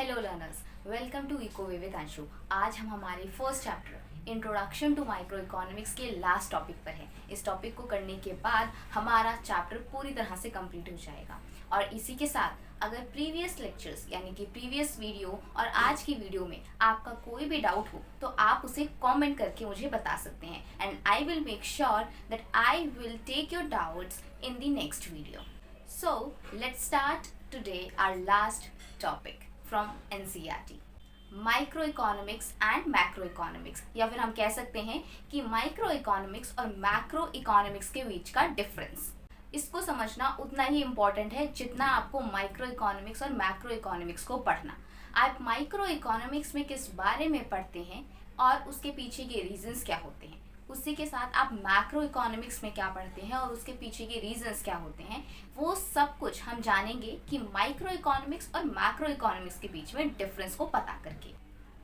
Hello learners, welcome to Eco Way with Anshu. आज हम हमारे first chapter introduction to microeconomics के last topic पर हैं। इस टॉपिक को करने के बाद हमारा चैप्टर पूरी तरह से कंप्लीट हो जाएगा। और इसी के साथ अगर प्रीवियस लेक्चर्स यानी कि प्रीवियस वीडियो और आज की वीडियो में आपका कोई भी डाउट हो तो आप उसे कमेंट करके मुझे बता सकते हैं and I will make sure that I will take your doubts in the next video. So let's start today our last topic from NCERT, microeconomics and macroeconomics, या फिर हम कह सकते हैं कि माइक्रो इकोनॉमिक्स और macro economics के बीच का डिफरेंस। इसको समझना उतना ही इम्पॉर्टेंट है जितना आपको माइक्रो इकोनॉमिक्स और मैक्रो इकोनॉमिक्स को पढ़ना। आप माइक्रो इकोनॉमिक्स में किस बारे में पढ़ते हैं और उसके पीछे के रीजंस क्या होते हैं, उसी के साथ आप मैक्रो इकोनॉमिक्स में क्या पढ़ते हैं और उसके पीछे के रीजंस क्या होते हैं, वो सब कुछ हम जानेंगे कि माइक्रो इकोनॉमिक्स और मैक्रो इकोनॉमिक्स के बीच में डिफरेंस को पता करके।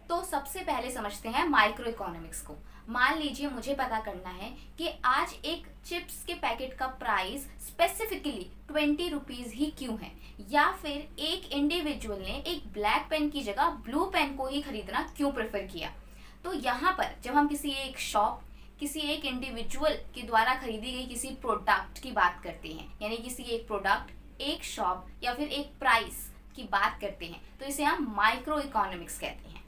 तो सबसे पहले समझते हैं माइक्रो इकोनॉमिक्स को। मान लीजिए मुझे पता करना है कि आज एक चिप्स के पैकेट का प्राइस स्पेसिफिकली 20 रुपीज़ ही क्यों है, या फिर एक इंडिविजुअल ने एक ब्लैक पेन की जगह ब्लू पेन को ही खरीदना क्यों प्रेफर किया। तो यहाँ पर जब हम किसी एक शॉप, किसी एक इंडिविजुअल के द्वारा खरीदी गई किसी प्रोडक्ट की बात करते हैं, यानी किसी एक प्रोडक्ट, एक शॉप या फिर एक प्राइस की बात करते हैं, तो इसे हम माइक्रो इकोनॉमिक्स कहते हैं।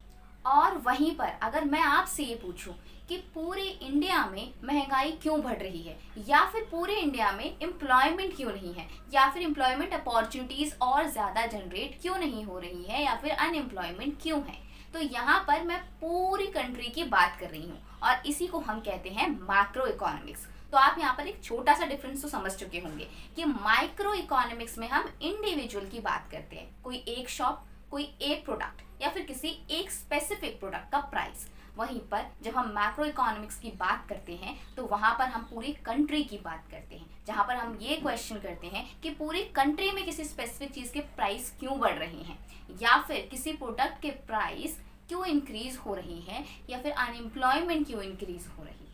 और वहीं पर अगर मैं आपसे ये पूछूं कि पूरे इंडिया में महंगाई क्यों बढ़ रही है, या फिर पूरे इंडिया में एम्प्लॉयमेंट क्यों नहीं है, या फिर एम्प्लॉयमेंट अपॉर्चुनिटीज़ और ज़्यादा जनरेट क्यों नहीं हो रही है, या फिर अनएम्प्लॉयमेंट क्यों है, तो यहाँ पर मैं पूरी कंट्री की बात कर रही हूँ और इसी को हम कहते हैं मैक्रो इकोनॉमिक्स। तो आप यहाँ पर एक छोटा सा डिफरेंस तो समझ चुके होंगे कि माइक्रो इकोनॉमिक्स में हम इंडिविजुअल की बात करते हैं, कोई एक शॉप, कोई एक प्रोडक्ट या फिर किसी एक स्पेसिफिक प्रोडक्ट का प्राइस। वहीं पर जब हम मैक्रो इकोनॉमिक्स की बात करते हैं तो वहाँ पर हम पूरी कंट्री की बात करते हैं, जहाँ पर हम ये क्वेश्चन करते हैं कि पूरी कंट्री में किसी स्पेसिफिक चीज़ के प्राइस क्यों बढ़ रहे हैं, या फिर किसी प्रोडक्ट के प्राइस क्यों इंक्रीज हो रही है, या फिर अनएम्प्लॉयमेंट क्यों इंक्रीज हो रही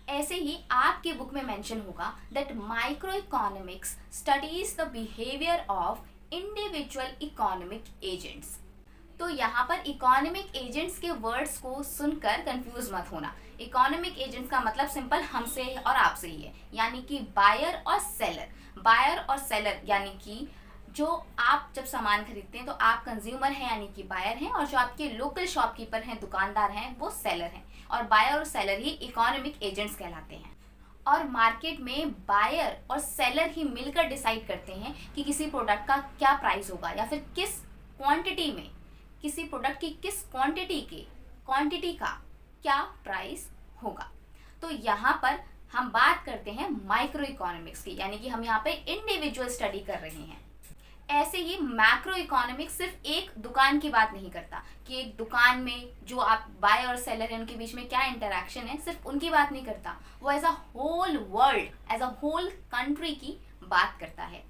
है। ऐसे ही आपके बुक में मेंशन होगा that micro economics studies the behaviour of individual economic agents. तो यहाँ पर इकोनॉमिक एजेंट्स के वर्ड्स को सुनकर कंफ्यूज मत होना। इकोनॉमिक एजेंट्स का मतलब सिंपल हमसे और आपसे ही है, यानी कि बायर और सेलर। बायर और सेलर यानी कि जो आप जब सामान खरीदते हैं तो आप कंज्यूमर हैं यानी कि बायर हैं, और जो आपके लोकल शॉपकीपर हैं, दुकानदार हैं, वो सेलर हैं। और बायर और सेलर ही इकोनॉमिक एजेंट्स कहलाते हैं। और मार्केट में बायर और सेलर ही मिलकर डिसाइड करते हैं कि किसी प्रोडक्ट का क्या प्राइस होगा, या फिर किस क्वांटिटी में, किसी प्रोडक्ट की किस क्वांटिटी का क्या प्राइस होगा। तो यहाँ पर हम बात करते हैं माइक्रो इकोनॉमिक्स की, यानी कि हम यहाँ पे इंडिविजुअल स्टडी कर रहे हैं। ऐसे ही मैक्रो इकोनॉमिक्स सिर्फ एक दुकान की बात नहीं करता कि एक दुकान में जो आप बायर और सेलर हैं उनके बीच में क्या इंटरेक्शन है, सिर्फ उनकी बात नहीं करता, वो as a whole world, as a whole country की बात करता है।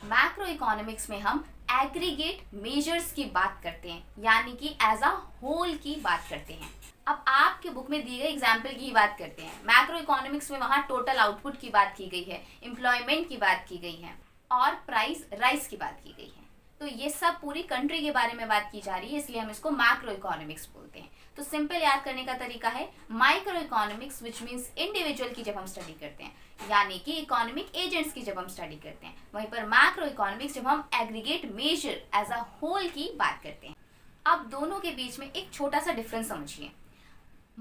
मैक्रो इकोनॉमिक्स में हम एग्रीगेट मेजर्स की बात करते हैं, यानी कि एज अ होल की बात करते हैं। अब आपके बुक में दिए गए एग्जाम्पल की बात करते हैं। मैक्रो इकोनॉमिक्स में वहाँ टोटल आउटपुट की बात की गई है, एम्प्लॉयमेंट की बात की गई है और प्राइस राइस की बात की गई है। तो ये सब पूरी कंट्री के बारे में बात की जा रही है, इसलिए हम इसको मैक्रो इकोनॉमिक्स बोलते हैं। तो सिंपल याद करने का तरीका है micro economics which means individual की जब हम स्टडी करते हैं, यानी कि इकोनॉमिक एजेंट्स की जब हम स्टडी करते हैं। वहीं पर मैक्रो इकोनॉमिक्स जब हम aggregate measure as a whole की बात करते हैं। अब दोनों के बीच में एक छोटा सा डिफरेंस समझिए।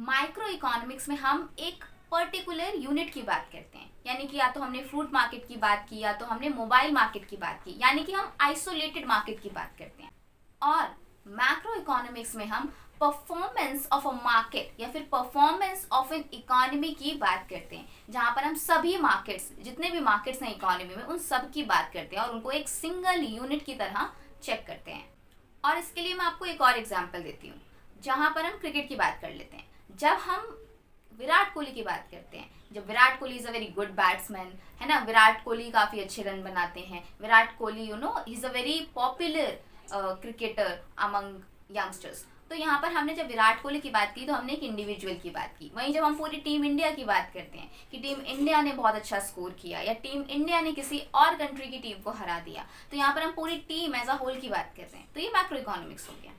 माइक्रो इकोनॉमिक्स में हम एक पर्टिकुलर यूनिट की बात करते हैं, यानी कि या तो हमने फ्रूट मार्केट की बात की, या तो हमने मोबाइल मार्केट की बात की, यानी कि हम आइसोलेटेड मार्केट की बात करते हैं। और मैक्रो इकोनॉमिक्स में हम परफॉर्मेंस ऑफ अ मार्केट या फिर परफॉर्मेंस ऑफ एन इकोनॉमी की बात करते हैं, जहां पर हम सभी मार्केट्स, जितने भी मार्केट्स हैं इकोनॉमी में, उन सब की बात करते हैं और उनको एक सिंगल यूनिट की तरह चेक करते हैं। और इसके लिए मैं आपको एक और एग्जाम्पल देती हूँ, जहां पर हम क्रिकेट की बात कर लेते हैं। जब हम विराट कोहली की बात करते हैं, जब Virat Kohli is a very good batsman, है ना, विराट कोहली काफ़ी अच्छे रन बनाते हैं, Virat Kohli he is a very popular cricketer among youngsters. तो यहाँ पर हमने जब विराट कोहली की बात की तो हमने एक इंडिविजुअल की बात की। वहीं जब हम पूरी टीम इंडिया की बात करते हैं कि टीम इंडिया ने बहुत अच्छा स्कोर किया या टीम इंडिया ने किसी और कंट्री की टीम को हरा दिया, तो यहाँ पर हम पूरी टीम एज अ होल की बात करते हैं। तो ये मैक्रो इकोनॉमिक्स हो गया।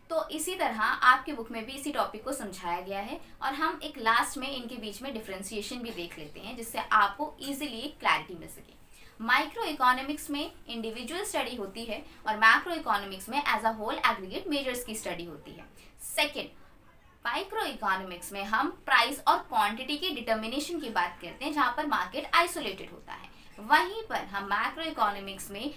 तो इसी तरह आपके बुक में भी इसी टॉपिक को समझाया गया है और हम एक लास्ट में इनके बीच में डिफ्रेंसिएशन भी देख लेते हैं जिससे आपको ईजिली एक क्लैरिटी मिल सके। माइक्रो इकोनॉमिक्स में इंडिविजुअल स्टडी होती है और मैक्रो इकोनॉमिक्स में as a whole aggregate measures की स्टडी होती है। सेकेंड, माइक्रो इकोनॉमिक्स में हम प्राइस और क्वांटिटी की डिटर्मिनेशन की बात करते हैं जहां पर मार्केट आइसोलेटेड होता है। वहीं पर हम मैक्रो इकोनॉमिक्स में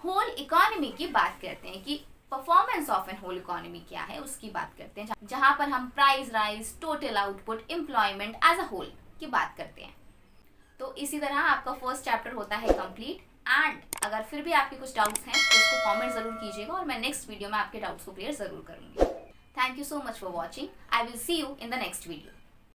होल इकोनॉमी की बात करते हैं कि performance of an whole economy क्या है उसकी बात करते हैं, जहां पर हम price rise, total output, employment as a whole की बात करते हैं। तो इसी तरह आपका फर्स्ट चैप्टर होता है कंप्लीट। एंड अगर फिर भी आपके कुछ डाउट्स हैं तो उसको कमेंट जरूर कीजिएगा और मैं नेक्स्ट वीडियो में आपके डाउट्स को क्लियर जरूर करूंगी। Thank you so much for watching. I will see you in the next video.